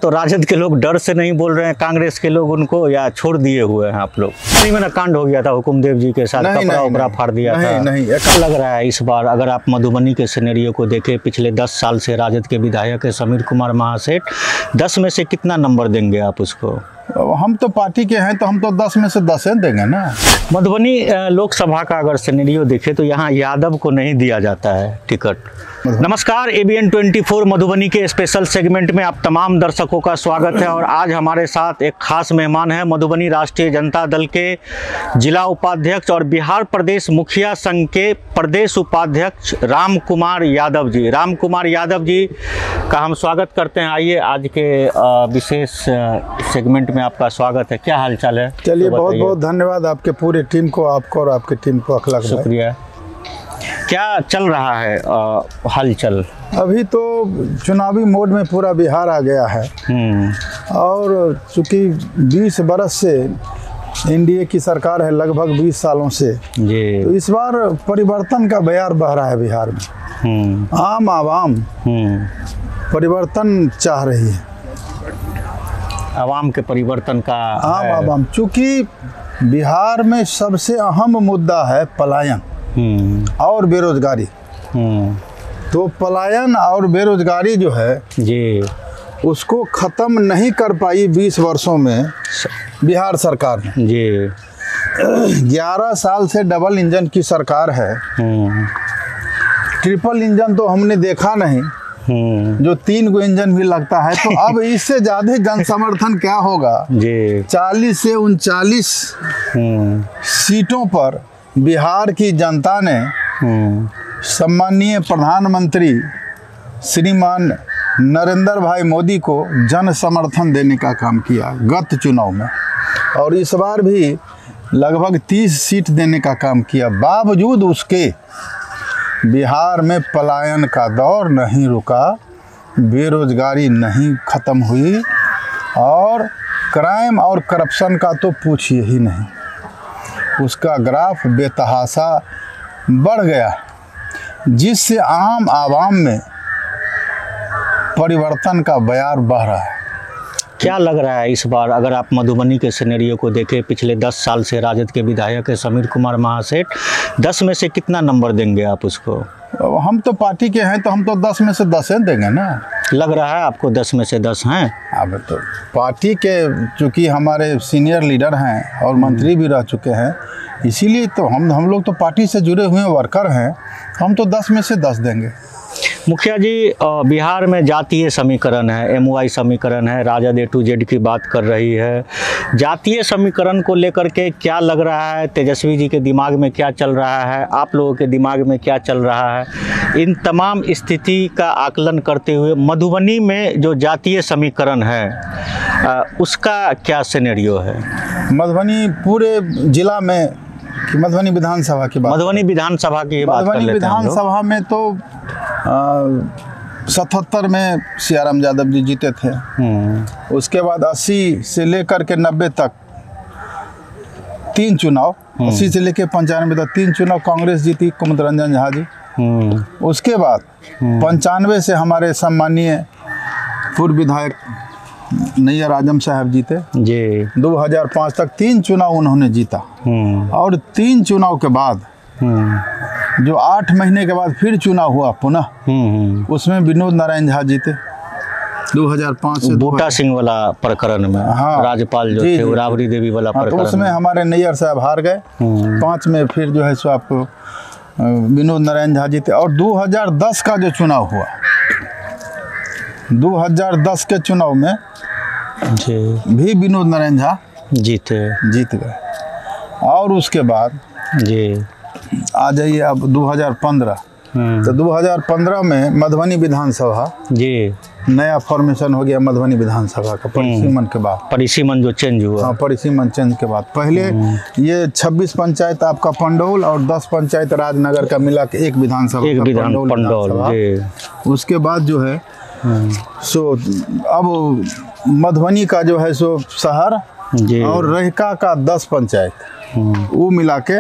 तो राजद के लोग डर से नहीं बोल रहे हैं, कांग्रेस के लोग उनको या छोड़ दिए हुए हैं आप लोग? नहीं, मैंने कांड हो गया था हुकुमदेव जी के साथ, कपड़ा उपड़ा फाड़ दिया था। नहीं, क्या लग रहा है इस बार अगर आप मधुबनी के सिनेरियो को देखें, पिछले 10 साल से राजद के विधायक है समीर कुमार महासेठ, 10 में से कितना नंबर देंगे आप उसको? हम तो पार्टी के हैं तो हम तो 10 में से 10 देंगे ना। मधुबनी लोकसभा का अगर सिनेरियो देखें तो यहाँ यादव को नहीं दिया जाता है टिकट। नमस्कार, ABN 24 मधुबनी के स्पेशल सेगमेंट में आप तमाम दर्शकों का स्वागत है। और आज हमारे साथ एक खास मेहमान है, मधुबनी राष्ट्रीय जनता दल के जिला उपाध्यक्ष और बिहार प्रदेश मुखिया संघ के प्रदेश उपाध्यक्ष राम कुमार यादव जी। राम कुमार यादव जी का हम स्वागत करते हैं। आइए, आज के विशेष सेगमेंट में आपका स्वागत है। क्या हालचाल है? चलिए, बहुत बहुत धन्यवाद आपके पूरे टीम को, आपको और आपकी टीम को अखलाक। शुक्रिया। क्या चल रहा है हलचल? अभी तो चुनावी मोड में पूरा बिहार आ गया है और चूँकि 20 बरस से एनडीए की सरकार है, लगभग 20 सालों से जी, तो इस बार परिवर्तन का बयार बह रहा है बिहार में। आम आवाम परिवर्तन चाह रही है। आवाम के परिवर्तन का आम आवाम, चूँकि बिहार में सबसे अहम मुद्दा है पलायन और बेरोजगारी। तो पलायन और बेरोजगारी जो है जी, उसको ख़त्म नहीं कर पाई 20 वर्षों में बिहार सरकार ने जी। 11 साल से डबल इंजन की सरकार है, ट्रिपल इंजन तो हमने देखा नहीं, जो 3 गो इंजन भी लगता है। तो अब इससे ज़्यादा जन समर्थन क्या होगा जी। 40 से 39 सीटों पर बिहार की जनता ने सम्मानीय प्रधानमंत्री श्रीमान नरेंद्र भाई मोदी को जन समर्थन देने का काम किया गत चुनाव में, और इस बार भी लगभग 30 सीट देने का काम किया। बावजूद उसके बिहार में पलायन का दौर नहीं रुका, बेरोजगारी नहीं ख़त्म हुई और क्राइम और करप्शन का तो पूछिए ही नहीं, उसका ग्राफ बेतहाशा बढ़ गया, जिससे आम आवाम में परिवर्तन का बयार बह रहा है। क्या लग रहा है इस बार अगर आप मधुबनी के सिनेरियो को देखें, पिछले 10 साल से राजद के विधायक है समीर कुमार महासेठ, 10 में से कितना नंबर देंगे आप उसको? हम तो पार्टी के हैं तो हम तो 10 में से 10 देंगे ना। लग रहा है आपको 10 में से 10 हैं? अब तो पार्टी के चूँकि हमारे सीनियर लीडर हैं और मंत्री भी रह चुके हैं, इसीलिए तो हम लोग तो पार्टी से जुड़े हुए वर्कर हैं, हम तो 10 में से 10 देंगे। मुखिया जी, बिहार में जातीय समीकरण है, MOI समीकरण है, राजद A to Z की बात कर रही है। जातीय समीकरण को लेकर के क्या लग रहा है? तेजस्वी जी के दिमाग में क्या चल रहा है? आप लोगों के दिमाग में क्या चल रहा है? इन तमाम स्थिति का आकलन करते हुए मधुबनी में जो जातीय समीकरण है उसका क्या सिनेरियो है? मधुबनी पूरे जिला में, मधुबनी विधानसभा की बात, मधुबनी विधानसभा की बात कर लेते हैं। विधानसभा में तो 77 में सियाराम यादव जी जीते थे, उसके बाद 80 से लेकर के 90 तक 3 चुनाव, 80 से लेकर 95 तक 3 चुनाव कांग्रेस जीती, कुमुद रंजन झा जी। उसके बाद 95 से हमारे सम्मानीय पूर्व विधायक नैयर आजम साहब जीते जी। 2005 तक 3 चुनाव उन्होंने जीता, और 3 चुनाव के बाद जो 8 महीने के बाद फिर चुनाव हुआ पुनः, उसमें विनोद नारायण झा जीते 2005 से। बूटा सिंह वाला प्रकरण में, हाँ, राज्यपाल जो थे राबड़ी देवी वाला प्रकरण, तो उसमें हमारे नैयर साहब हार गए। 5 में फिर जो है सो आपको विनोद नारायण झा जीते। और 2010 का जो चुनाव हुआ, 2010 के चुनाव में जी भी विनोद नारायण झा जीत गए। और उसके बाद जी आ जाइए अब 2015, तो 2015 में मधुबनी विधानसभा जी नया फॉर्मेशन हो गया मधुबनी विधानसभा का, परिसीमन के बाद, परिसीमन जो चेंज हुआ। हाँ, परिसीमन चेंज के बाद पहले ये 26 पंचायत आपका पंडौल और 10 पंचायत राजनगर का मिला के एक विधानसभा, पंडौल। उसके बाद जो है सो अब मधुबनी का जो है सो शहर और रहिका का 10 पंचायत वो मिला के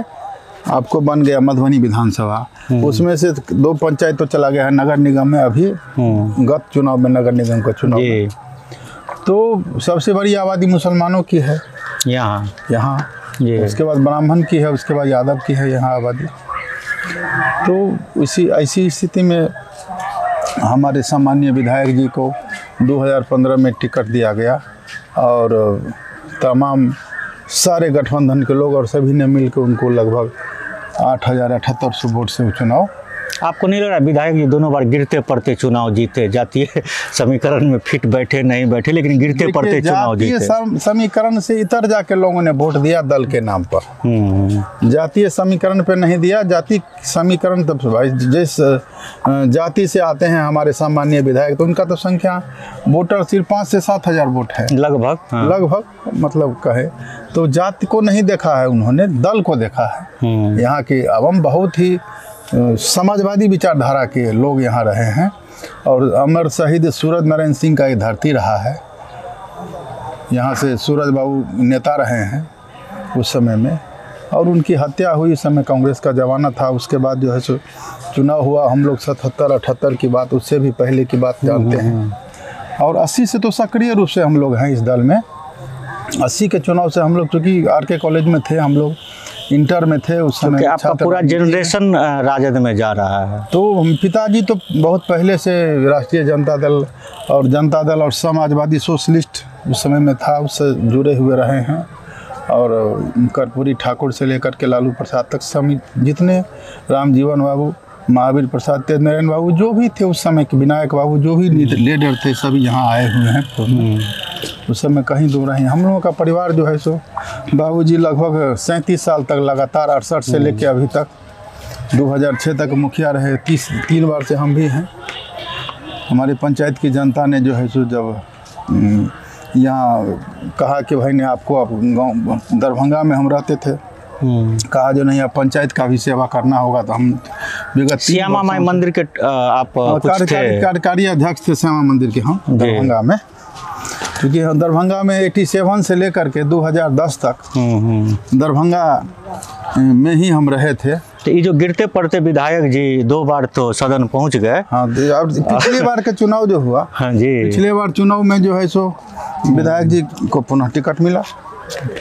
आपको बन गया मधुबनी विधानसभा। उसमें से 2 पंचायत तो चला गया है नगर निगम में, अभी गत चुनाव में नगर निगम का चुनाव। तो सबसे बड़ी आबादी मुसलमानों की है यहाँ उसके बाद ब्राह्मण की है, उसके बाद यादव की है यहाँ आबादी। तो ऐसी स्थिति में हमारे सामान्य विधायक जी को 2015 में टिकट दिया गया और तमाम सारे गठबंधन के लोग और सभी ने मिलकर उनको लगभग 8,7800 वोट से चुनाव। आपको नहीं लग रहा विधायक जी दोनों बार गिरते पड़ते चुनाव जीते? जातीय समीकरण में फिट बैठे नहीं बैठे, लेकिन गिरते पड़ते चुनाव जीते। समीकरण से इतर जाके लोगों ने वोट दिया दल के नाम पर। जातीय समीकरण पे नहीं दिया। जाति समीकरण तब भाई जिस जाति से आते हैं हमारे सामान्य विधायक, तो उनका तो संख्या वोटर सिर्फ 5 से 7 हज़ार वोट है लगभग। लगभग मतलब कहे तो जाति को नहीं देखा है उन्होंने, दल को देखा है। यहाँ की अवम बहुत ही समाजवादी विचारधारा के लोग यहाँ रहे हैं और अमर शहीद सूरज नारायण सिंह का ये धरती रहा है। यहाँ से सूरज बाबू नेता रहे हैं उस समय में, और उनकी हत्या हुई उस समय कांग्रेस का जमाना था। उसके बाद जो है सो चुनाव हुआ, हम लोग 77-78 की बात, उससे भी पहले की बात जानते हैं। और 80 से तो सक्रिय रूप से हम लोग हैं इस दल में। 80 के चुनाव से हम लोग, चूँकि RK कॉलेज में थे, हम लोग इंटर में थे उस समय। आपका पूरा जनरेशन राजद में जा रहा है? तो पिताजी तो बहुत पहले से राष्ट्रीय जनता दल और समाजवादी सोशलिस्ट उस समय में था, उससे जुड़े हुए रहे हैं। और कर्पूरी ठाकुर से लेकर के लालू प्रसाद तक जितने रामजीवन बाबू, महावीर प्रसाद, तेज नारायण बाबू जो भी थे उस समय के, विनायक बाबू जो भी लीडर थे, सभी यहाँ आए हुए हैं। तो उस समय कहीं दूर नहीं। हम लोगों का परिवार जो है सो बाबूजी लगभग 37 साल तक लगातार 68 से लेकर अभी तक 2006 तक मुखिया रहे। 3 बार से हम भी हैं। हमारे पंचायत की जनता ने जो है सो जब यहाँ कहा कि भाई ने आपको गाँव दरभंगा में हम रहते थे, कहा जो नहीं आप पंचायत का भी सेवा करना होगा, तो हम विगत श्यामा माई मंदिर के आप कार्यकारी अध्यक्ष थे श्यामा मंदिर के हम दरभंगा में। क्योंकि दरभंगा में 87 से लेकर के 2010 तक दरभंगा में ही हम रहे थे। तो ये जो गिरते पड़ते विधायक जी 2 बार तो सदन पहुंच गए। हाँ, पिछली बार का चुनाव जो हुआ, हाँ जी, पिछले बार चुनाव में जो है सो विधायक जी को पुनः टिकट मिला।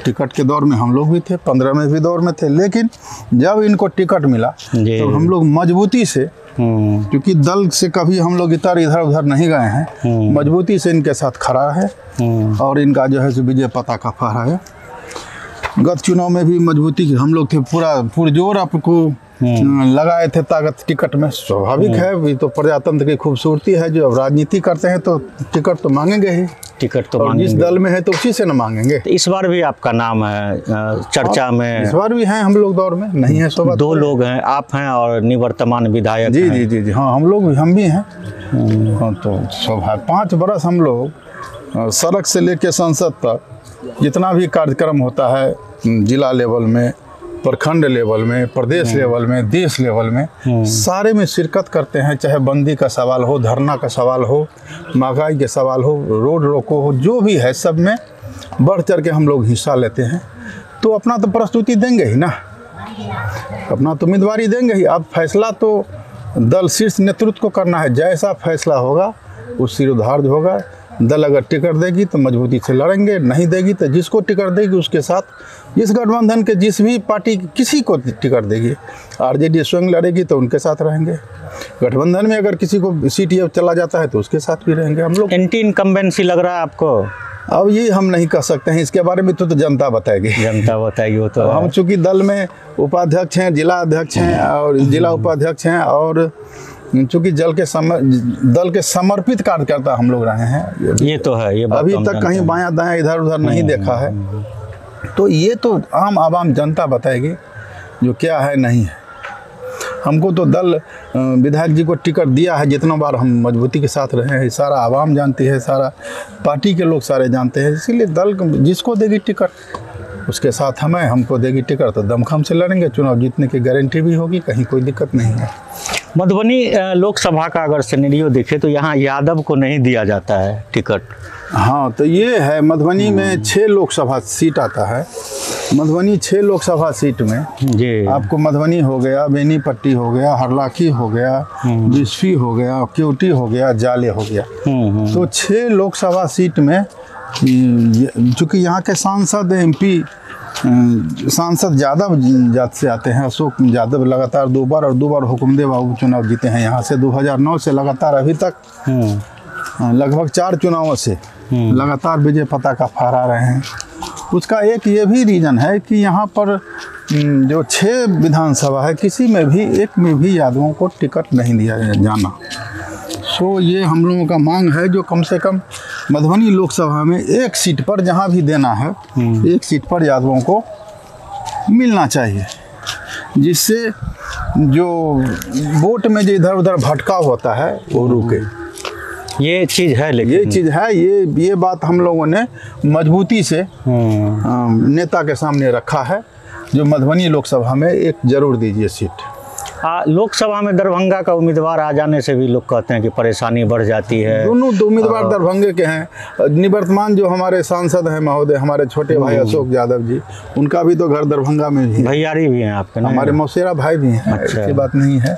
टिकट के दौर में हम लोग भी थे, 15 में भी दौर में थे, लेकिन जब इनको टिकट मिला तो हम लोग मजबूती से, क्योंकि दल से कभी हम लोग इधर उधर नहीं गए हैं, मजबूती से इनके साथ खड़ा है और इनका जो है विजय पताका फहराया। गत चुनाव में भी मजबूती हम लोग थे, पूरा पुरजोर आपको लगाए थे ताकत टिकट में। स्वाभाविक है, भी तो प्रजातंत्र की खूबसूरती है। जो अब राजनीति करते हैं तो टिकट तो मांगेंगे ही, टिकट तो मांगेंगे। जिस दल में है तो उसी से न मांगेंगे। तो इस बार भी आपका नाम है चर्चा में? इस बार भी हैं हम लोग दौर में, नहीं है सो 2 लोग हैं, आप हैं और निवर्तमान विधायक। जी हाँ, हम भी हैं। तो स्वाभाविक 5 बरस हम लोग सड़क से लेकर संसद तक जितना भी कार्यक्रम होता है, जिला लेवल में, प्रखंड लेवल में, प्रदेश लेवल में, देश लेवल में, सारे में शिरकत करते हैं। चाहे बंदी का सवाल हो, धरना का सवाल हो, महंगाई के सवाल हो, रोड रोको हो, जो भी है सब में बढ़ चढ़ के हम लोग हिस्सा लेते हैं। तो अपना तो प्रस्तुति देंगे ही ना, अपना तो उम्मीदवारी देंगे ही। अब फैसला तो दल शीर्ष नेतृत्व को करना है। जैसा फैसला होगा उस सिरोधार्य होगा। दल अगर टिकट देगी तो मजबूती से लड़ेंगे, नहीं देगी तो जिसको टिकट देगी उसके साथ, जिस गठबंधन के जिस भी पार्टी किसी को टिकट देगी, RJD स्वयं लड़ेगी तो उनके साथ रहेंगे। गठबंधन में अगर किसी को सीट चला जाता है तो उसके साथ भी रहेंगे हम लोग। एंटी इनकम्बेंसी लग रहा है आपको? अब ये हम नहीं कह सकते हैं, इसके बारे में तो जनता बताएगी। जनता बताएगी वो तो। हम चूँकि दल में उपाध्यक्ष हैं, जिला अध्यक्ष हैं और जिला उपाध्यक्ष हैं, और चूँकि दल के समर्पित कार्यकर्ता हम लोग रहे हैं। ये तो है, ये अभी तक कहीं बायां दायां इधर उधर नहीं देखा है। तो ये तो आम आवाम जनता बताएगी जो क्या है नहीं है। हमको तो दल विधायक जी को टिकट दिया है, जितना बार हम मजबूती के साथ रहे हैं, सारा आवाम जानती है, सारा पार्टी के लोग सारे जानते हैं। इसीलिए दल जिसको देगी टिकट उसके साथ हमको देगी टिकट तो दमखम से लड़ेंगे। चुनाव जीतने की गारंटी भी होगी, कहीं कोई दिक्कत नहीं है। मधुबनी लोकसभा का अगर सिनेरियो देखे तो यहाँ यादव को नहीं दिया जाता है टिकट। हाँ, तो ये है मधुबनी में 6 लोकसभा सीट आता है। मधुबनी 6 लोकसभा सीट में जी आपको मधुबनी हो गया, बेनीपट्टी हो गया, हरलाखी हो गया, बिस्फी हो गया, केवटी हो गया, जाले हो गया। तो 6 लोकसभा सीट में चूँकि यहाँ के सांसद MP सांसद यादव जात से आते हैं। अशोक यादव लगातार 2 बार और 2 बार हुकुमदेव बाबू चुनाव जीते हैं यहाँ से। 2009 से लगातार अभी तक लगभग 4 चुनावों से लगातार विजय पताका फहरा रहे हैं। उसका एक ये भी रीज़न है कि यहाँ पर जो 6 विधानसभा है, किसी में भी एक में भी यादवों को टिकट नहीं दिया जाना। सो ये हम लोगों का मांग है जो कम से कम मधुबनी लोकसभा में एक सीट पर जहाँ भी देना है, एक सीट पर यादवों को मिलना चाहिए, जिससे जो वोट में जो इधर उधर भटकाव होता है वो रुके। ये चीज़ है, लेकिन ये चीज़ है, ये बात हम लोगों ने मजबूती से नेता के सामने रखा है, जो मधुबनी लोकसभा में एक जरूर दीजिए सीट। लोकसभा में दरभंगा का उम्मीदवार आ जाने से भी लोग कहते हैं कि परेशानी बढ़ जाती है। दोनों उम्मीदवार दरभंगे के हैं। निवर्तमान जो हमारे सांसद हैं महोदय, हमारे छोटे भाई अशोक यादव जी, उनका भी तो घर दरभंगा में भी है। भैयारी भी हैं आपके? हमारे मौसेरा भाई भी हैं। अच्छा। ऐसी बात नहीं है,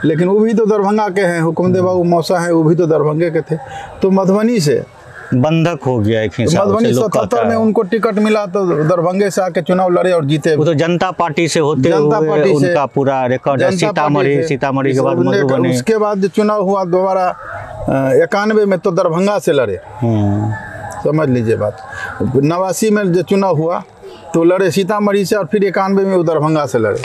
लेकिन वो भी तो दरभंगा के हैं। हुकुमदेव बाबू मौसा हैं, वो भी तो दरभंगे के थे। तो मधुबनी से बंधक हो गया एक हिसाब से। मधुबनी 77 में उनको टिकट मिला तो दरभंगे से आके चुनाव लड़े और जीते। वो तो जनता पार्टी से होते हुए उनका पूरा रिकॉर्ड है। सीतामढ़ी के बाद मधुबनी। उसके बाद जो चुनाव हुआ दोबारा 91 में तो दरभंगा से लड़े। समझ लीजिए बात। 89 में जो चुनाव हुआ तो लड़े सीतामढ़ी से, और फिर 91 में वो दरभंगा से लड़े।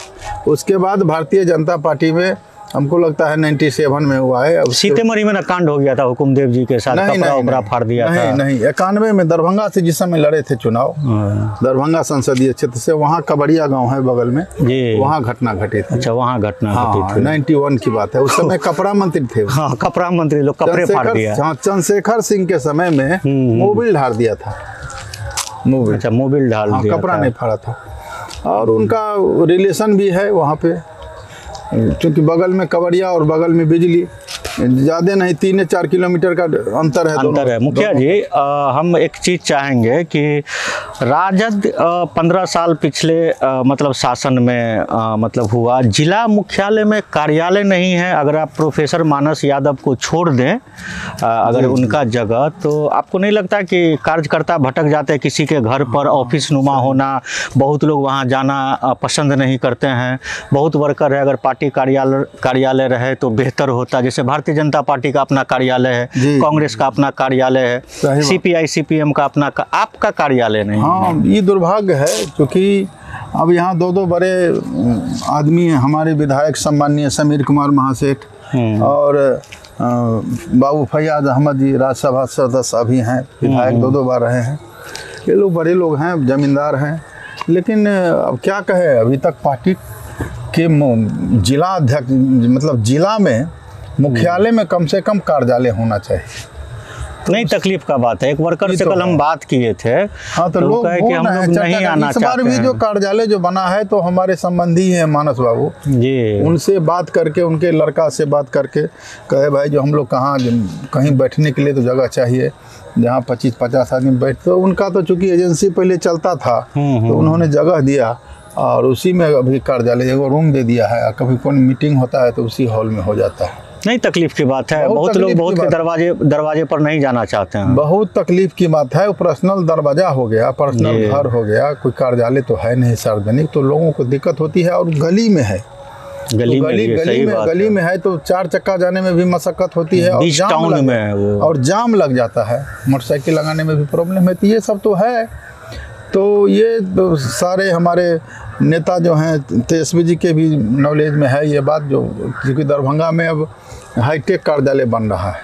उसके बाद भारतीय जनता पार्टी में हमको लगता है 97 में हुआ है। सीतामढ़ी में ना कांड हो गया था हुकुमदेव जी के साथ, कपड़ा फाड़ दिया था। नहीं, 91 में दरभंगा से जिस समय लड़े थे चुनाव, दरभंगा संसदीय क्षेत्र से, वहाँ कबड़िया गांव है बगल में, वहाँ घटना घटी थी। अच्छा, वहाँ घटना घटी थी। 91 की बात है। उस समय कपड़ा मंत्री थे। हाँ, कपड़ा मंत्री, लोग कपड़े फाड़ दिया। हाँ, चंद्रशेखर सिंह के समय में मोबिल ढाल दिया था। मोबिल, अच्छा, मोबिल ढाल दिया, कपड़ा नहीं फाड़ा था। और उनका रिलेशन भी है वहाँ पे, क्योंकि बगल में कवड़िया और बगल में बिजली, ज़्यादा नहीं 3-4 किलोमीटर का अंतर है। मुखिया जी, हम एक चीज़ चाहेंगे कि राजद 15 साल पिछले मतलब शासन में मतलब हुआ, जिला मुख्यालय में कार्यालय नहीं है। अगर आप प्रोफेसर मानस यादव को छोड़ दें अगर उनका जगह, तो आपको नहीं लगता कि कार्यकर्ता भटक जाते हैं किसी के घर पर? ऑफिस नुमा होना, बहुत लोग वहाँ जाना पसंद नहीं करते हैं। बहुत वर्कर है, अगर पार्टी कार्यालय रहे तो बेहतर होता। जैसे भारतीय जनता पार्टी का अपना कार्यालय है, कांग्रेस का अपना कार्यालय है, CPI CPM का अपना आपका कार्यालय नहीं। हाँ, ये दुर्भाग्य है, क्योंकि अब यहाँ 2 बड़े आदमी हैं हमारे विधायक, सम्माननीय समीर कुमार महासेठ और बाबू फैयाज अहमद जी, राज्यसभा सदस्य अभी हैं, विधायक 2 बार रहे हैं। ये लोग बड़े लोग हैं, जमींदार हैं, लेकिन अब क्या कहे, अभी तक पार्टी के जिला अध्यक्ष, मतलब जिला में मुख्यालय में कम से कम कार्यालय होना चाहिए। नहीं, तकलीफ का बात है। एक वर्कर से कल हम बात किए थे। हाँ, तो लोग कहे कि हम लोग नहीं आना चाहते हैं। इस बार भी जो कार्यालय जो बना है तो हमारे संबंधी हैं मानस बाबू जी, उनसे बात करके, उनके लड़का से बात करके कहे भाई जो हम लोग कहीं बैठने के लिए तो जगह चाहिए जहाँ 25-50 आदमी बैठते। तो उनका तो चूंकि एजेंसी पहले चलता था तो उन्होंने जगह दिया और उसी में अभी कार्यालय एगो रूम दे दिया है। कभी कोई मीटिंग होता है तो उसी हॉल में हो जाता है। नहीं, तकलीफ की बात है। बहुत लोग बहुत के दरवाजे पर नहीं जाना चाहते हैं। बहुत तकलीफ की बात है। पर्सनल दरवाजा हो गया, पर्सनल घर हो गया, कोई कार्यालय तो है नहीं सार्वजनिक, तो लोगों को दिक्कत होती है। और गली में है, गली में है तो 4 चक्का जाने में भी मशक्कत होती है और जाम लग जाता है। मोटरसाइकिल लगाने में भी प्रॉब्लम है। तो ये सब तो है। तो ये तो सारे हमारे नेता जो हैं, तेजस्वी जी के भी नॉलेज में है ये बात, जो क्योंकि दरभंगा में अब हाईटेक कार्यालय बन रहा है।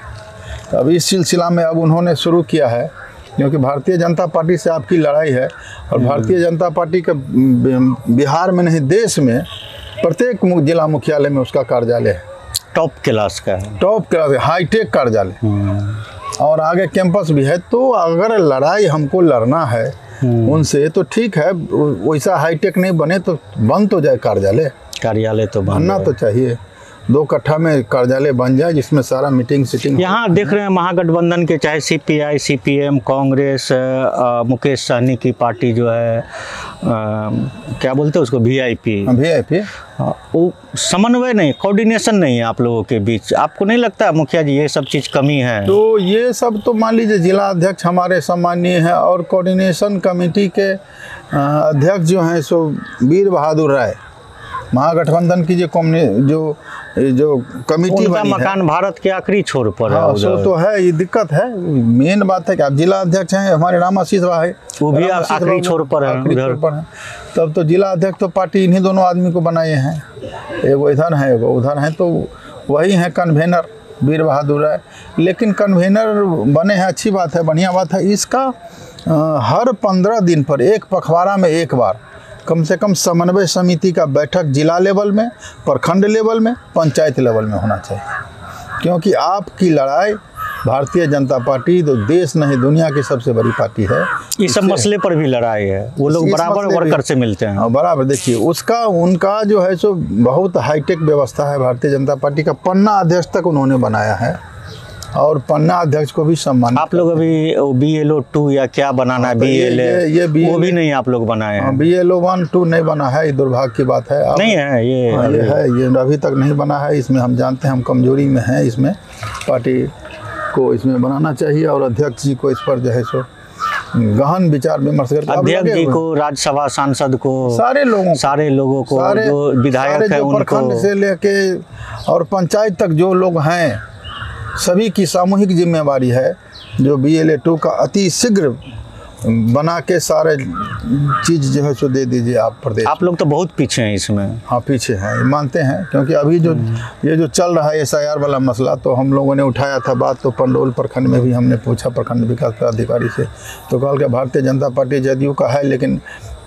तो अब इस सिलसिला में अब उन्होंने शुरू किया है, क्योंकि भारतीय जनता पार्टी से आपकी लड़ाई है। और भारतीय जनता पार्टी के बिहार में नहीं, देश में प्रत्येक जिला मुख्यालय में उसका कार्यालय है। टॉप क्लास का है, टॉप क्लास हाईटेक कार्यालय, और आगे कैंपस भी है। तो अगर लड़ाई हमको लड़ना है उनसे तो ठीक है, वैसा हाईटेक नहीं बने तो बन तो जाए कार्यालय तो बनना तो चाहिए। 2 कट्ठा में कार्यालय बन जाए जिसमें सारा मीटिंग सिटिंग। यहाँ देख रहे हैं महागठबंधन के, चाहे CPI CPM, कांग्रेस, मुकेश सहनी की पार्टी जो है, क्या बोलते हैं उसको, वीआईपी। वो समन्वय नहीं, कोऑर्डिनेशन नहीं है आप लोगों के बीच। आपको नहीं लगता मुखिया जी ये सब चीज़ कमी है? तो ये सब तो मान लीजिए जिला अध्यक्ष हमारे सम्मानीय हैं, और कोऑर्डिनेशन कमेटी के अध्यक्ष जो हैं सो वीर बहादुर राय, महागठबंधन की जो कमेटी बनी मकान है, भारत के आखिरी छोर पर है। सो तो है, ये दिक्कत है। मेन बात है कि आप जिला अध्यक्ष हैं, हमारे रामाशीष भाई, वो भी आखिरी छोर पर है। तब तो जिला अध्यक्ष तो पार्टी इन्हीं दोनों आदमी को बनाए हैं, एगो इधर है एगो उधर है, तो वही है कन्वेनर वीर बहादुर राय। लेकिन कन्वेनर बने हैं, अच्छी बात है, बढ़िया बात है। इसका हर 15 दिन पर एक पखवाड़ा में एक बार कम से कम समन्वय समिति का बैठक जिला लेवल में, प्रखंड लेवल में, पंचायत लेवल में होना चाहिए। क्योंकि आपकी लड़ाई भारतीय जनता पार्टी तो देश नहीं दुनिया की सबसे बड़ी पार्टी है। इस सब मसले पर भी लड़ाई है, वो लोग बराबर वर्कर से मिलते हैं। बराबर देखिए उसका उनका जो है सो बहुत हाईटेक व्यवस्था है भारतीय जनता पार्टी का। पन्ना अध्यक्ष तक उन्होंने बनाया है, और पन्ना अध्यक्ष को भी सम्मान। आप लोग अभी BLO 2 या क्या बनाना है, BLA वो भी नहीं आप लोग बनाए हैं? BLO 1 2 नहीं बना है, ये दुर्भाग्य की बात है। नहीं है ये है, ये अभी तक नहीं बना है। इसमें हम जानते हैं हम कमजोरी में हैं, इसमें पार्टी को इसमें बनाना चाहिए, और अध्यक्ष जी को इस पर जो है सो गहन विचार विमर्श करके, अध्यक्ष जी को, राज्यसभा सांसद को, सारे लोगों को जो विधायक है उनको, प्रखंड से लेके और पंचायत तक जो लोग हैं, सभी की सामूहिक जिम्मेवारी है जो BLA 2 का अति शीघ्र बना के सारे चीज़ जो है सो दे दीजिए आप प्रदेश। आप लोग तो बहुत पीछे हैं इसमें। हाँ पीछे हैं, मानते हैं, क्योंकि अभी ये जो चल रहा है SIR वाला मसला, तो हम लोगों ने उठाया था बात, तो पंडोल प्रखंड में भी हमने पूछा प्रखंड विकास पदाधिकारी से, तो कहा कि भारतीय जनता पार्टी जदयू का है, लेकिन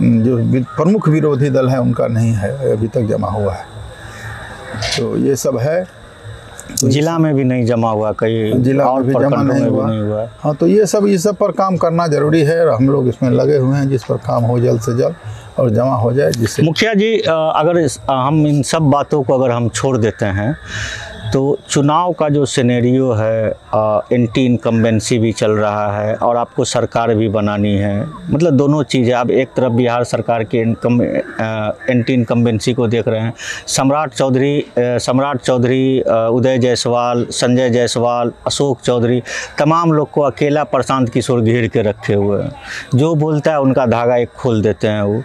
जो प्रमुख विरोधी दल है उनका नहीं है, अभी तक जमा हुआ है। तो ये सब है, तो जिला में भी नहीं जमा हुआ, कई जिला में भी जमा नहीं हुआ। हाँ तो ये सब पर काम करना जरूरी है, और हम लोग इसमें लगे हुए हैं, जिस पर काम हो जल्द से जल्द और जमा हो जाए, जिससे। मुखिया जी अगर हम इन सब बातों को अगर हम छोड़ देते हैं, तो चुनाव का जो सिनेरियो है, एंटी इनकम्बेंसी भी चल रहा है और आपको सरकार भी बनानी है, मतलब दोनों चीज़ें। आप एक तरफ बिहार सरकार के एंटी इनकम्बेंसी को देख रहे हैं, सम्राट चौधरी, उदय जायसवाल, संजय जायसवाल, अशोक चौधरी, तमाम लोग को अकेला प्रशांत किशोर घेर के रखे हुए हैं। जो बोलता है उनका धागा एक खोल देते हैं वो।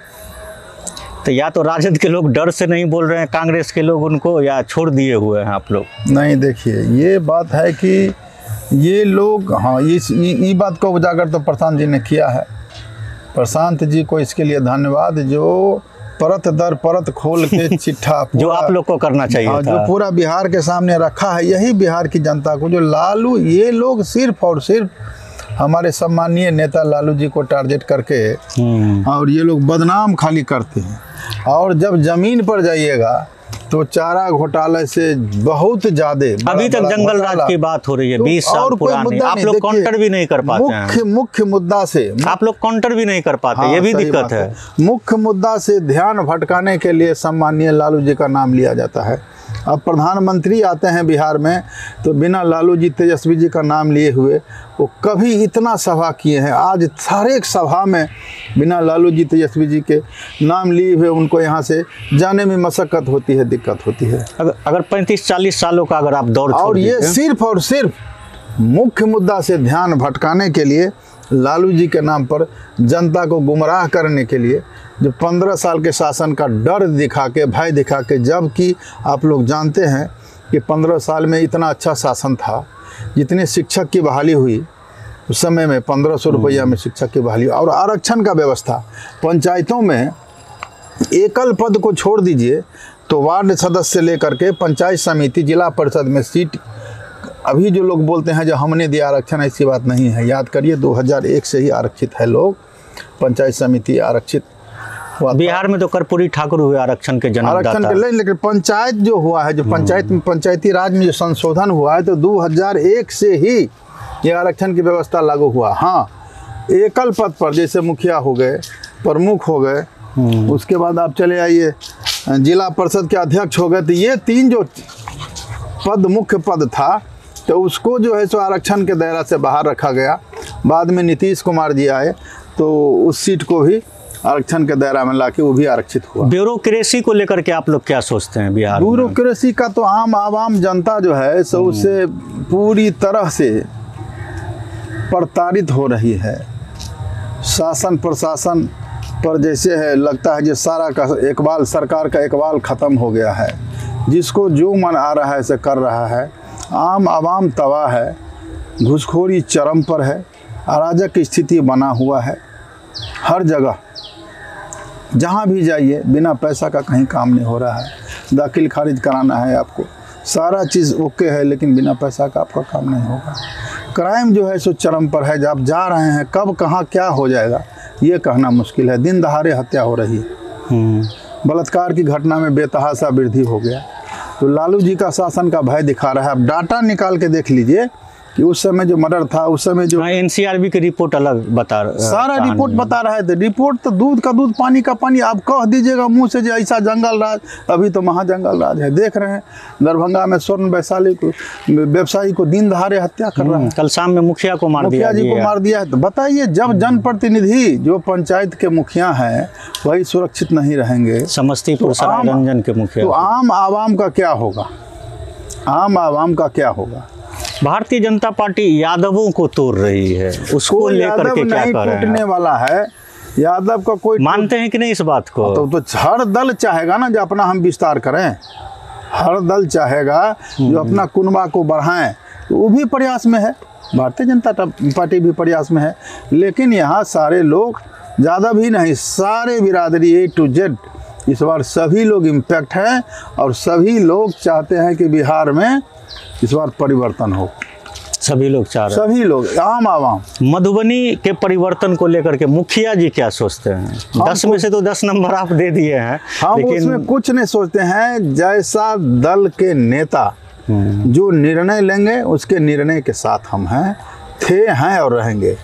तो या तो राजद के लोग डर से नहीं बोल रहे हैं, कांग्रेस के लोग उनको, या छोड़ दिए हुए हैं आप लोग? नहीं, देखिए ये बात है कि ये लोग, हाँ ये बात को उजागर तो प्रशांत जी ने किया है। प्रशांत जी को इसके लिए धन्यवाद, जो परत दर परत खोल के चिट्ठा जो आप लोग को करना चाहिए था, जो पूरा बिहार के सामने रखा है, यही बिहार की जनता को, जो लालू, ये लोग सिर्फ और सिर्फ हमारे सम्मानीय नेता लालू जी को टारगेट करके, और ये लोग बदनाम खाली करते हैं। और जब जमीन पर जाइएगा तो चारा घोटाले से बहुत ज्यादा अभी तक जंगल राज की बात हो रही है, 20 साल पुरानी। आप लोग काउंटर भी नहीं कर पाते हैं। मुख्य मुद्दा से आप लोग काउंटर भी नहीं कर पाते। हाँ, ये भी दिक्कत है। मुख्य मुद्दा से ध्यान भटकाने के लिए सम्मानीय लालू जी का नाम लिया जाता है। अब प्रधानमंत्री आते हैं बिहार में, तो बिना लालू जी तेजस्वी जी का नाम लिए हुए वो कभी इतना सभा किए हैं, आज हर एक सभा में बिना लालू जी तेजस्वी जी के नाम लिए हुए उनको यहाँ से जाने में मशक्कत होती है, दिक्कत होती है। अगर 35-40 सालों का अगर आप दौर, और ये सिर्फ और सिर्फ मुख्य मुद्दा से ध्यान भटकाने के लिए, लालू जी के नाम पर जनता को गुमराह करने के लिए, जो 15 साल के शासन का डर दिखा के, भय दिखा के, जबकि आप लोग जानते हैं कि 15 साल में इतना अच्छा शासन था, जितने शिक्षक की बहाली हुई उस समय में 1500 रुपया में शिक्षक की बहाली, और आरक्षण का व्यवस्था पंचायतों में, एकल पद को छोड़ दीजिए तो वार्ड सदस्य से लेकर के पंचायत समिति, जिला परिषद में सीट, अभी जो लोग बोलते हैं जो हमने दिया आरक्षण, ऐसी बात नहीं है। याद करिए 2001 से ही आरक्षित है लोग, पंचायत समिति आरक्षित। बिहार में तो कर्पूरी ठाकुर हुए आरक्षण के जन्मदाता, आरक्षण के लिए, लेकिन पंचायत जो हुआ है, जो पंचायत में, पंचायती राज में जो संशोधन हुआ है, तो 2001 से ही ये आरक्षण की व्यवस्था लागू हुआ। हाँ, एकल पद पर जैसे मुखिया हो गए, प्रमुख हो गए, उसके बाद आप चले आइए जिला परिषद के अध्यक्ष हो गए, तो ये 3 जो पद मुख्य पद था, तो उसको जो है सो आरक्षण के दायरा से बाहर रखा गया। बाद में नीतीश कुमार जी आए तो उस सीट को भी आरक्षण के दायरा में लाके वो भी आरक्षित हुआ। ब्यूरोक्रेसी को लेकर के आप लोग क्या सोचते हैं बिहार में? ब्यूरोक्रेसी का तो आम जनता जो है सो उससे पूरी तरह से प्रताड़ित हो रही है। शासन प्रशासन पर जैसे है लगता है कि सारा का इकबाल, सरकार का इकबाल ख़त्म हो गया है। जिसको जो मन आ रहा है से कर रहा है। आम आवाम तबाह है, घूसखोरी चरम पर है, अराजक स्थिति बना हुआ है। हर जगह जहाँ भी जाइए बिना पैसा का कहीं काम नहीं हो रहा है। दाखिल खारिज कराना है आपको, सारा चीज़ ओके है, लेकिन बिना पैसा का आपका काम नहीं होगा। क्राइम जो है सो चरम पर है। जब आप जा रहे हैं कब कहाँ क्या हो जाएगा ये कहना मुश्किल है। दिन दहाड़े हत्या हो रही है। बलात्कार की घटना में बेतहाशा वृद्धि हो गया। तो लालू जी का शासन का भय दिखा रहा है। अब डाटा निकाल के देख लीजिए कि उस समय जो मर्डर था, उस समय जो एनसीआरबी की रिपोर्ट अलग बता रहा, सारा रिपोर्ट बता रहा है। रिपोर्ट तो दूध का दूध पानी का पानी। आप कह दीजिएगा मुंह से जो ऐसा जंगल राज, अभी तो महाजंगल राज है। देख रहे हैं दरभंगा में स्वर्ण व्यवसायी को दिन दहाड़े हत्या कर रहा है। कल शाम में मुखिया को मार दिया, मुखिया जी को मार दिया है। तो बताइए, जब जनप्रतिनिधि जो पंचायत के मुखिया हैं वही सुरक्षित नहीं रहेंगे, समस्तीपुर सरायरंजन के मुखिया, तो आम आवाम का क्या होगा? आम आवाम का क्या होगा? भारतीय जनता पार्टी यादवों को तोड़ रही है, उसको लेकर के क्या कर रहे हैं? टूटने वाला है यादव का कोई मानते हैं कि नहीं इस बात को? तो हर दल चाहेगा ना जो अपना हम विस्तार करें। हर दल चाहेगा जो अपना कुनबा को बढ़ाएं, तो वो भी प्रयास में है। भारतीय जनता पार्टी भी प्रयास में है। लेकिन यहाँ सारे लोग, ज़्यादा भी नहीं, सारे बिरादरी A to Z इस बार सभी लोग इम्पैक्ट हैं और सभी लोग चाहते हैं कि बिहार में इस बार परिवर्तन हो। सभी लोग चाह रहे हैं, सभी लोग, आम आवाम। मधुबनी के परिवर्तन को लेकर के मुखिया जी क्या सोचते हैं? 10 में से तो 10 नंबर आप दे दिए हैं। हम उसमें कुछ नहीं सोचते हैं। जैसा दल के नेता जो निर्णय लेंगे उसके निर्णय के साथ हम हैं और रहेंगे।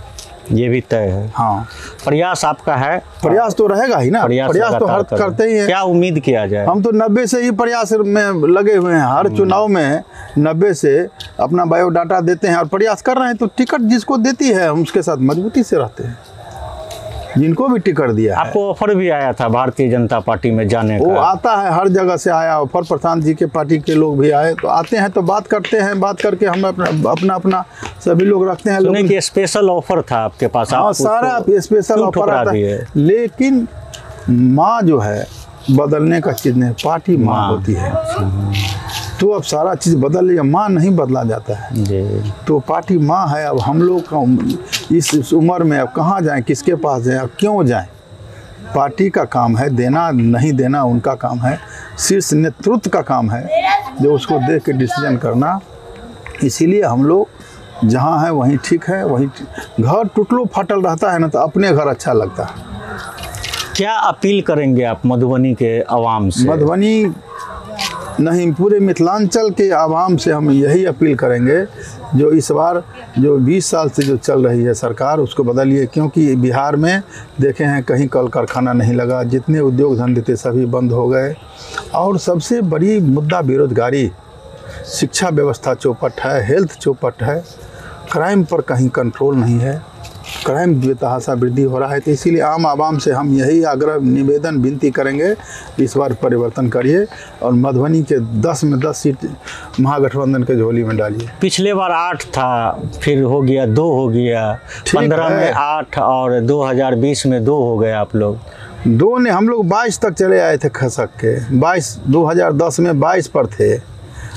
ये भी तय है। हाँ, प्रयास आपका है। प्रयास तो रहेगा ही ना। प्रयास तो हर करते ही हैं। क्या उम्मीद किया जाए? हम तो 90 से ही प्रयास में लगे हुए हैं। हर चुनाव में 90 से अपना बायोडाटा देते हैं और प्रयास कर रहे हैं। तो टिकट जिसको देती है हम उसके साथ मजबूती से रहते हैं। जिनको भी टिकट दिया है। आपको ऑफर भी आया था भारतीय जनता पार्टी में जाने का? वो आता है, हर जगह से आया ऑफर। प्रशांत जी के पार्टी के लोग भी आए, तो आते हैं तो बात करते हैं। बात करके हम अपना सभी लोग रखते हैं। सुने कि स्पेशल ऑफर था आपके पास? हाँ, सारा स्पेशल ऑफर आता है। लेकिन माँ जो है बदलने का चीज़ नहीं, पार्टी माँ होती है। तो अब सारा चीज़ बदल लिया, माँ नहीं बदला जाता है जी। तो पार्टी माँ है। अब हम लोग का इस उम्र में अब कहाँ जाएं, किसके पास जाएं, अब क्यों जाएं? पार्टी का काम है, देना नहीं देना उनका काम है। शीर्ष नेतृत्व का काम है जो उसको देख के डिसीजन करना। इसीलिए हम लोग जहाँ हैं वहीं ठीक है। वहीं घर टुटलो फाटल रहता है ना, तो अपने घर अच्छा लगता है। क्या अपील करेंगे आप मधुबनी के आवाम से? मधुबनी नहीं, पूरे मिथिलांचल के आवाम से हम यही अपील करेंगे जो इस बार जो 20 साल से जो चल रही है सरकार, उसको बदलिए। क्योंकि बिहार में देखे हैं कहीं कल कारखाना नहीं लगा, जितने उद्योग धंधे थे सभी बंद हो गए। और सबसे बड़ी मुद्दा बेरोजगारी, शिक्षा व्यवस्था चौपट है, हेल्थ चौपट है, क्राइम पर कहीं कंट्रोल नहीं है, क्राइम बेतहाशा वृद्धि हो रहा है। तो इसीलिए आम आवाम से हम यही आग्रह निवेदन विनती करेंगे, इस बार परिवर्तन करिए और मधुबनी के 10 में 10 सीट महागठबंधन के झोली में डालिए। पिछले बार 8 था, फिर हो गया 2 हो गया, 15 में 8 और 2020 में 2 हो गए। आप लोग 2 ने, हम लोग 22 तक चले आए थे खसक के। 2010 में 22 पर थे।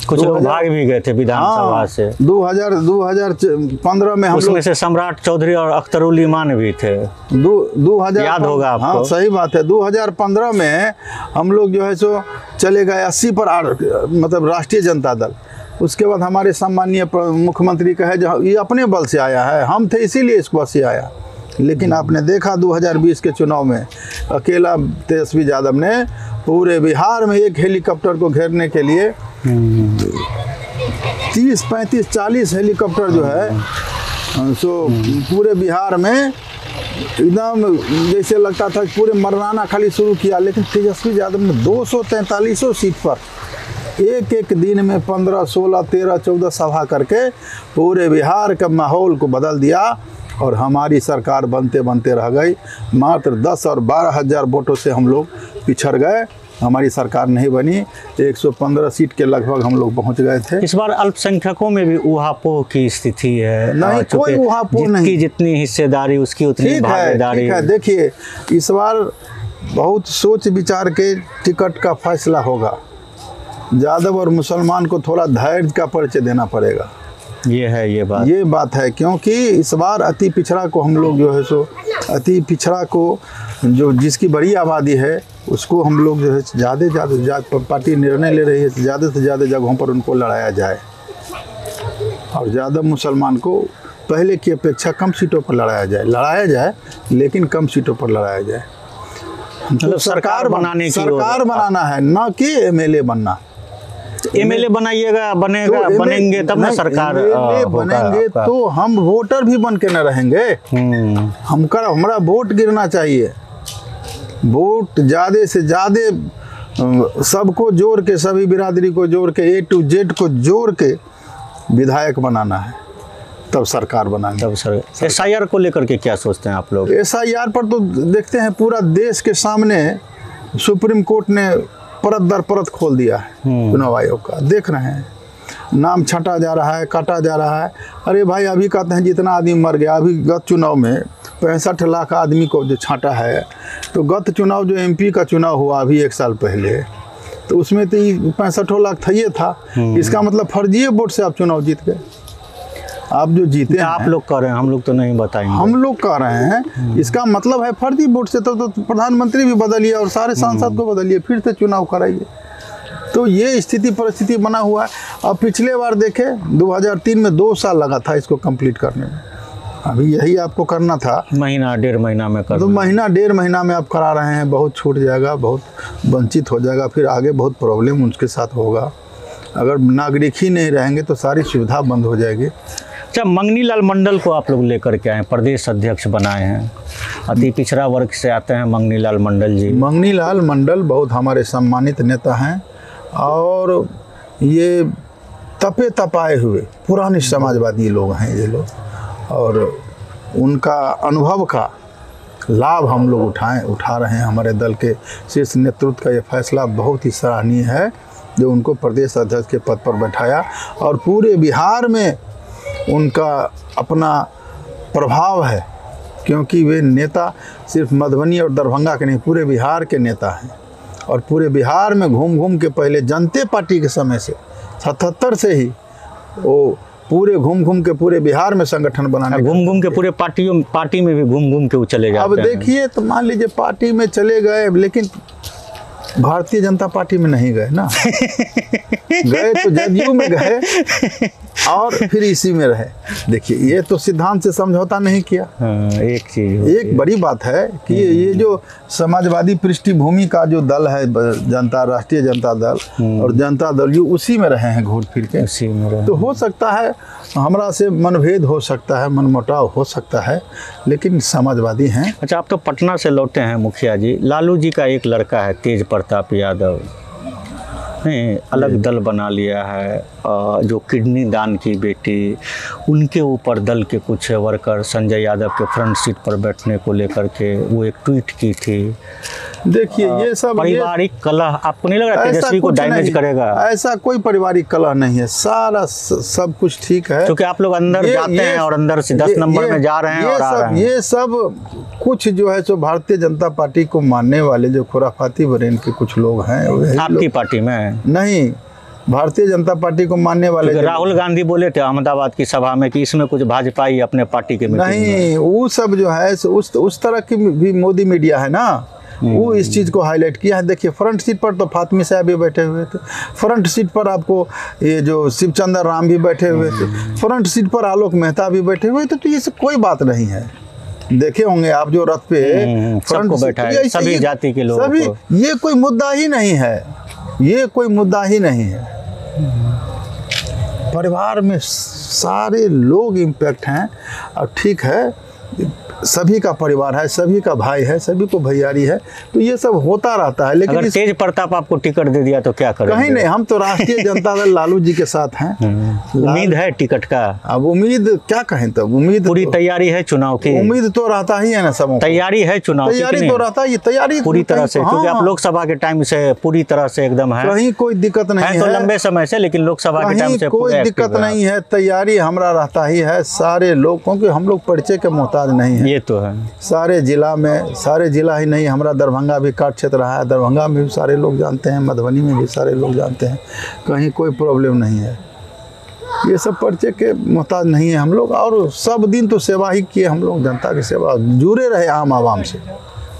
कुछ लोग भाग भी गए थे विधानसभा से। 2015 में हम उसमें से सम्राट चौधरी और अख्तरुल ईमान भी थे। 2000 याद होगा आपको? हाँ, सही बात है। 2015 में हम लोग जो है सो चले गए 80 पर, मतलब राष्ट्रीय जनता दल। उसके बाद हमारे सम्मानीय मुख्यमंत्री कहे जो ये अपने बल से आया है, हम थे इसीलिए इस बल से आया। लेकिन आपने देखा 2020 के चुनाव में अकेला तेजस्वी यादव ने पूरे बिहार में एक हेलीकॉप्टर को घेरने के लिए 30, 35, 40 हेलीकॉप्टर जो है सो पूरे बिहार में एकदम जैसे लगता था पूरे मरनाना खाली शुरू किया। लेकिन तेजस्वी यादव ने 243 सीट पर एक दिन में 15, 16, 13, 14 सभा करके पूरे बिहार का माहौल को बदल दिया। और हमारी सरकार बनते बनते रह गई। मात्र 10 और 12 हज़ार वोटों से हम लोग पिछड़ गए, हमारी सरकार नहीं बनी। 115 सीट के लगभग हम लोग पहुंच गए थे। इस बार अल्पसंख्यकों में भी ऊहापोह की स्थिति है। नहीं, कोई ऊहापोह नहीं, जितनी हिस्सेदारी उसकी उतनी भागीदारी। ठीक है, देखिए इस बार बहुत सोच विचार के टिकट का फैसला होगा। यादव और मुसलमान को थोड़ा धैर्य का परिचय देना पड़ेगा। ये बात है, क्योंकि इस बार अति पिछड़ा को हम लोग जो है सो अति पिछड़ा को जो जिसकी बड़ी आबादी है उसको हम लोग जो है ज़्यादा पार्टी निर्णय ले रही है ज़्यादा से ज़्यादा जगहों पर उनको लड़ाया जाए, और यादव मुसलमान को पहले की अपेक्षा कम सीटों पर लड़ाया जाए लेकिन कम सीटों पर लड़ाया जाए। मतलब सरकार बनाना है, ना कि एमएलए बनना। एमएलए बनाइएगा, बनेंगे तब ना सरकार बनेंगे तो हम वोटर भी बन के न रहेंगे। हमारा वोट गिरना चाहिए। वोट ज़्यादा से ज़्यादा सबको जोड़ के, सभी बिरादरी को जोड़ के, A to Z को जोड़ के विधायक बनाना है, तब सरकार बनाएंगे। तब सर SIR को लेकर के क्या सोचते हैं आप लोग? SIR पर तो देखते हैं पूरा देश के सामने सुप्रीम कोर्ट ने परत दर परत खोल दिया है चुनाव आयोग का। देख रहे हैं, नाम छंटा जा रहा है, काटा जा रहा है। अरे भाई, अभी कहते हैं जितना आदमी मर गया, अभी गत चुनाव में 65 लाख आदमी को जो छांटा है, तो गत चुनाव जो MP का चुनाव हुआ अभी 1 साल पहले, तो उसमें तो 65 लाख था, ये था। इसका मतलब फर्जी वोट से आप चुनाव जीत गए। आप जो जीते आप लोग कह रहे हैं, हम लोग तो नहीं बताएंगे। हम लोग कह रहे हैं, इसका मतलब है फर्जी वोट से तो प्रधानमंत्री भी बदलिए और सारे सांसद को बदलिए, फिर से चुनाव कराइए। तो ये स्थिति परिस्थिति बना हुआ है। अब पिछले बार देखे 2003 में 2 साल लगा था इसको कंप्लीट करने में, अभी यही आपको करना था महीना 1.5 महीना में कर, तो महीना 1.5 महीना में आप करा रहे हैं। बहुत छूट जाएगा, बहुत वंचित हो जाएगा, फिर आगे बहुत प्रॉब्लम उनके साथ होगा। अगर नागरिक ही नहीं रहेंगे तो सारी सुविधा बंद हो जाएगी। अच्छा, मंगनी लाल मंडल को आप लोग लेकर के आए, प्रदेश अध्यक्ष बनाए हैं, अति पिछड़ा वर्ग से आते हैं मंगनी लाल मंडल जी। मंगनी लाल मंडल बहुत हमारे सम्मानित नेता हैं, और ये तपे तपाए हुए पुराने समाजवादी लोग हैं ये लोग, और उनका अनुभव का लाभ हम लोग उठा रहे हैं। हमारे दल के शीर्ष नेतृत्व का ये फैसला बहुत ही सराहनीय है जो उनको प्रदेश अध्यक्ष के पद पर बैठाया, और पूरे बिहार में उनका अपना प्रभाव है, क्योंकि वे नेता सिर्फ मधुबनी और दरभंगा के नहीं, पूरे बिहार के नेता हैं। और पूरे बिहार में घूम घूम के, पहले जनता पार्टी के समय से 77 से ही वो पूरे घूम के पूरे बिहार में संगठन बनाने, घूम के पूरे पार्टी में भी घूम के वो चले जाते हैं। अब देखिए, तो मान लीजिए पार्टी में चले गए, लेकिन भारतीय जनता पार्टी में नहीं गए ना गए तो जदयू में गए और फिर इसी में रहे। देखिए, ये तो सिद्धांत से समझौता नहीं किया। एक बड़ी बात है कि ये जो समाजवादी पृष्ठभूमि का जो दल है, राष्ट्रीय जनता दल और जनता दल, यू उसी में रहे हैं घूट फिर के, उसी में रहे। तो हो सकता है हमरा से मनभेद हो सकता है, मनमुटाव हो सकता है, लेकिन समाजवादी हैं। अच्छा, आप तो पटना से लौटे हैं मुखिया जी। लालू जी का एक लड़का है तेज प्रताप यादव, ने अलग दल बना लिया है, जो किडनी दान की बेटी, उनके ऊपर दल के कुछ वर्कर संजय यादव के फ्रंट सीट पर बैठने को लेकर के वो एक ट्वीट की थी। देखिए, ये सब पारिवारिक कलह आपको नहीं लग रहा तेजस्वी को डैमेज करेगा? ऐसा कोई पारिवारिक कलह नहीं है, सारा सब कुछ ठीक है। क्योंकि आप लोग अंदर जाते हैं और अंदर से 10 नंबर में जा रहे हैं और आ रहे हैं। ये सब कुछ जो है सो भारतीय जनता पार्टी को मानने वाले जो खुराफाती ब्रेन के कुछ लोग हैं। आपकी पार्टी में नहीं, भारतीय जनता पार्टी को मानने वाले राहुल गांधी बोले थे अहमदाबाद की सभा में कि इसमें कुछ भाजपा ही अपने पार्टी के नहीं, वो सब जो है उस तरह की भी मोदी मीडिया है ना, वो इस चीज़ को हाईलाइट किया है। देखिए, फ्रंट सीट पर तो फातमी साहब भी बैठे हुए थे, फ्रंट सीट पर आपको ये जो शिवचंद्र राम भी बैठे हुए थे, फ्रंट सीट पर आलोक मेहता भी बैठे हुए थे। तो ये सब कोई बात नहीं है। देखे होंगे आप जो रथ पे फ्रंट को बैठा है, सभी जाति के लोग, सभी, ये कोई मुद्दा ही नहीं है, ये कोई मुद्दा ही नहीं है। परिवार में सारे लोग इम्पैक्ट हैं। और ठीक है, सभी का परिवार है, सभी का भाई है, सभी को भैयारी है, तो ये सब होता रहता है। लेकिन अगर तेज प्रताप आपको टिकट दे दिया तो क्या करेंगे? कहीं नहीं, हम तो राष्ट्रीय जनता दल लालू जी के साथ हैं। उम्मीद है टिकट का? अब उम्मीद क्या कहें, तब उम्मीद पूरी तैयारी है चुनाव की? उम्मीद तो रहता ही है ना, सब तैयारी है चुनाव की? तैयारी तो रहता है, तैयारी पूरी तरह से, क्योंकि आप लोकसभा के टाइम से पूरी तरह से एकदम है, कहीं कोई दिक्कत नहीं है, तो लंबे समय से, लेकिन लोकसभा के टाइम से कोई दिक्कत नहीं है, तैयारी हमारा रहता ही है। सारे लोग, क्योंकि हम लोग परिचय के मोहताज नहीं है, ये तो है। सारे जिला में, सारे जिला ही नहीं, हमारा दरभंगा भी काट क्षेत्र रहा है, दरभंगा में भी सारे लोग जानते हैं, मधुबनी में भी सारे लोग जानते हैं, कहीं कोई प्रॉब्लम नहीं है। ये सब परिचय के मोहताज नहीं है हम लोग, और सब दिन तो सेवा ही किए हम लोग, जनता की सेवा, जुड़े रहे आम आवाम से।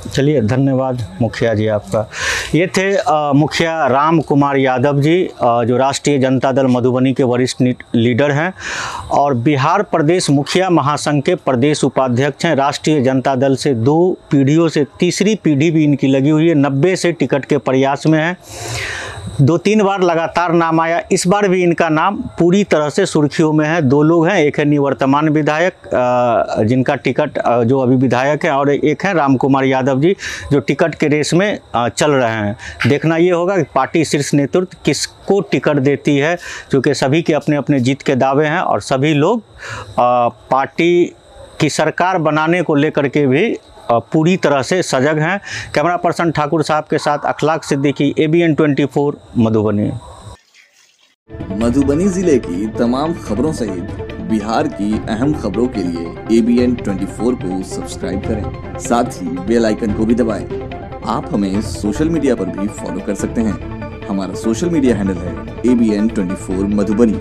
चलिए, धन्यवाद मुखिया जी आपका। ये थे मुखिया राम कुमार यादव जी, जो राष्ट्रीय जनता दल मधुबनी के वरिष्ठ लीडर हैं और बिहार प्रदेश मुखिया महासंघ के प्रदेश उपाध्यक्ष हैं। राष्ट्रीय जनता दल से 2 पीढ़ियों से तीसरी पीढ़ी भी इनकी लगी हुई है। 90 से टिकट के प्रयास में है, 2-3 बार लगातार नाम आया, इस बार भी इनका नाम पूरी तरह से सुर्खियों में है। 2 लोग हैं, एक है निवर्तमान विधायक जिनका टिकट जो अभी विधायक है, और एक है राम कुमार यादव जी जो टिकट के रेस में चल रहे हैं। देखना ये होगा कि पार्टी शीर्ष नेतृत्व किसको टिकट देती है, क्योंकि सभी के अपने अपने जीत के दावे हैं और सभी लोग पार्टी की सरकार बनाने को लेकर के भी पूरी तरह से सजग हैं। कैमरा पर्सन ठाकुर साहब के साथ अखलाक सिद्दीकी, ABN 24 मधुबनी। मधुबनी जिले की तमाम खबरों सहित बिहार की अहम खबरों के लिए ABN 24 को सब्सक्राइब करें, साथ ही बेल आइकन को भी दबाएं। आप हमें सोशल मीडिया पर भी फॉलो कर सकते हैं। हमारा सोशल मीडिया हैंडल है ABN 24 मधुबनी।